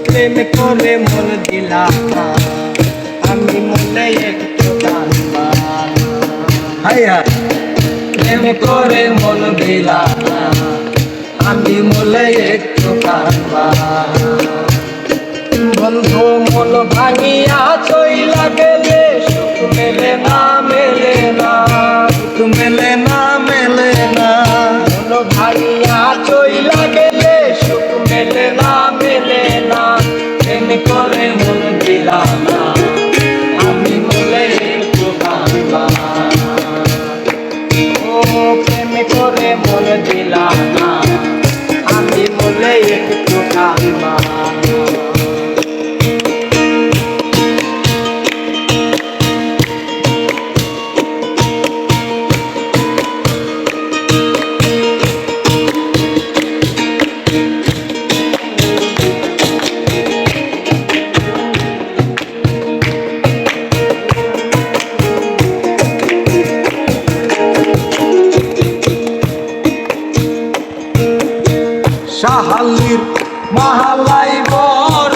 প্রেম করে মন দিলাম না, আমি মনে একটু কাঁদবা। হাইয়া প্রেম করে মন দিলাম না, আমি মনে একটু কাঁদবা। বন্ধু মন ভাঙিয়া চইলা গেলে সুখ মেলে না, মেলে না, সুখ মেলে না, মেলে না। মন ভাঙিয়া চইলা গেলে সুখ মেলে না, মেলে না। প্রেম করে মন দিলাম না, আমি মনে একটু কাঁদবা। ও প্রেম করে মন দিলাম না, আমি মনে একটু কাঁদবা। শাহালির মাহালাই বর